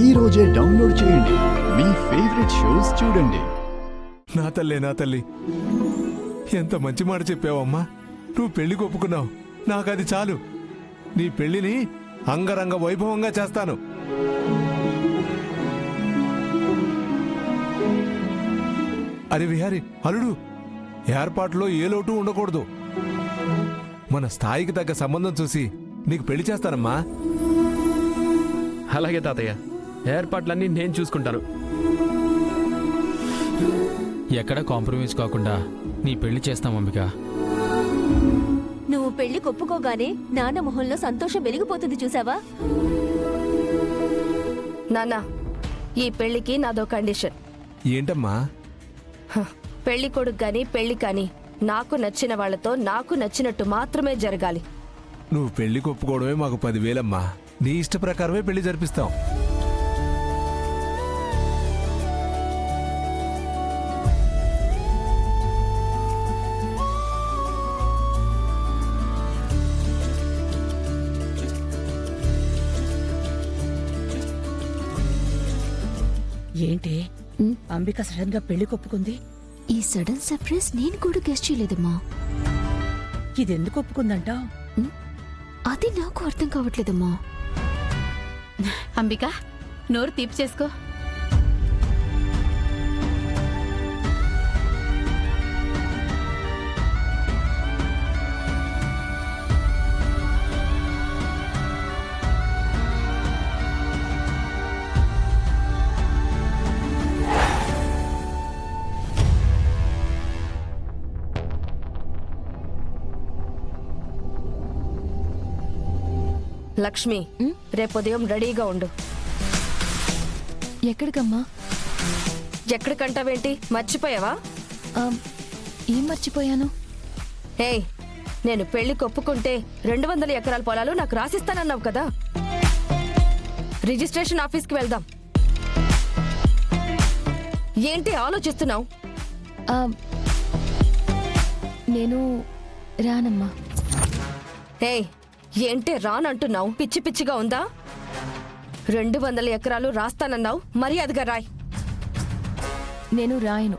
ఈ రోజే డౌన్లోడ్ చేయండి. మీ ఫేవరెట్ షోస్ చూడండి. నా తల్లి, ఎంత మంచి మాట చెప్పావమ్మా. నువ్వు పెళ్లికి ఒప్పుకున్నావు, నాకది చాలు. నీ పెళ్లిని అంగరంగ వైభవంగా చేస్తాను. అరే విహారి, అల్లుడు, ఏర్పాట్లో ఏ లోటు ఉండకూడదు. మన స్థాయికి తగ్గ సంబంధం చూసి నీకు పెళ్లి చేస్తానమ్మా. అలాగే తాతయ్య, ఏర్పాట్లన్నీ నేను చూసుకుంటాను. ఎక్కడ కాంప్రమైజ్ కాకుండా నీ పెళ్లి చేస్తాం అంబిక. నువ్వు పెళ్లి కొప్పుకోగానే నాన్న మొహంలో సంతోషం వెలిగిపోతుంది, చూసావా? నాన్న, ఈ పెళ్లికి నాదో కండిషన్. ఏంటమ్మా? పెళ్లి కొడుకు గాని పెళ్లి కాని నాకు నచ్చిన వాళ్లతో నాకు నచ్చినట్టు మాత్రమే జరగాలి. నువ్వు పెళ్లికి ఒప్పుకోవడమే మాకు 10,000 నీ ఇష్ట ప్రకారమే పెళ్లి జరిపిస్తాం. ఏంటి అంబిక సడన్ గా పెళ్లి కొప్పుకుంది? ఈ సడన్ సర్ప్రైజ్ నేను కూడా గెస్ట్ చేయలేదమ్మా. ఇదెందుకు ఒప్పుకుందంటావు? అది నాకు అర్థం కావట్లేదమ్మా. అంబిక, నోరు తీపి చేసుకో. లక్ష్మి, రేపు ఉదయం రెడీగా ఉండు. ఎక్కడికమ్మా? ఎక్కడికంటావేంటి, మర్చిపోయావా? ఏం మర్చిపోయాను? ఏయ్, నేను పెళ్లి కొప్పుకుంటే 200 ఎకరాల పొలాలు నాకు రాసిస్తానన్నావు కదా. రిజిస్ట్రేషన్ ఆఫీస్కి వెళ్దాం. ఏంటి ఆలోచిస్తున్నావు? నేను రానమ్మా. ఏయ్, ఏంటే రానంటున్నావు? పిచ్చి పిచ్చిగా ఉందా? 200 ఎకరాలు రాస్తానన్నావు, మర్యాదగా రాయ్. నేను రాయను.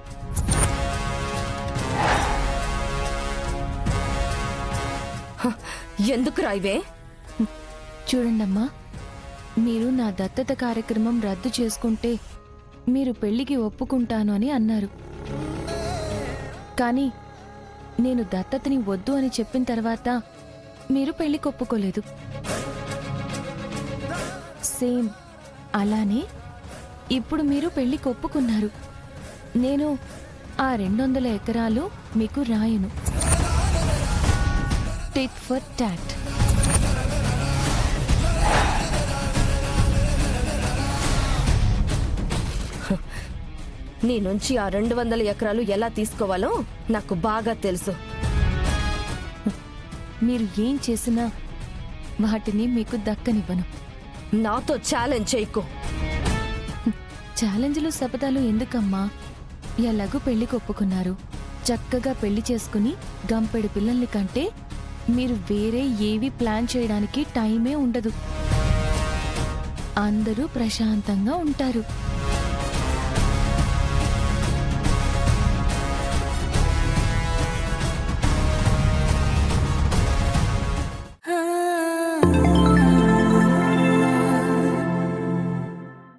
ఎందుకు రాయివే? చూడండమ్మా, మీరు నా దత్తత కార్యక్రమం రద్దు చేసుకుంటే మీరు పెళ్లికి ఒప్పుకుంటాను అని అన్నారు. కానీ నేను దత్తతని వద్దు అని చెప్పిన తర్వాత మీరు పెళ్లికి ఒప్పుకోలేదు. సేమ్ అలానే ఇప్పుడు మీరు పెళ్లికి ఒప్పుకున్నారు. నేను ఆ 200 ఎకరాలు మీకు రాయను. Tit for tat. నీ నుంచి ఆ 200 ఎకరాలు ఎలా తీసుకోవాలో నాకు బాగా తెలుసు. మీరు ఏం చేసినా వాటిని మీకు దక్కనివ్వను. నాతో ఛాలెంజ్ చేయకు. ఛాలెంజ్లు శపథాలు ఎందుకమ్మా? ఎలాగూ పెళ్లికి ఒప్పుకున్నారు. చక్కగా పెళ్లి చేసుకుని గంపెడు పిల్లల్ని కంటే మీరు వేరే ఏవి ప్లాన్ చేయడానికి టైమే ఉండదు. అందరూ ప్రశాంతంగా ఉంటారు.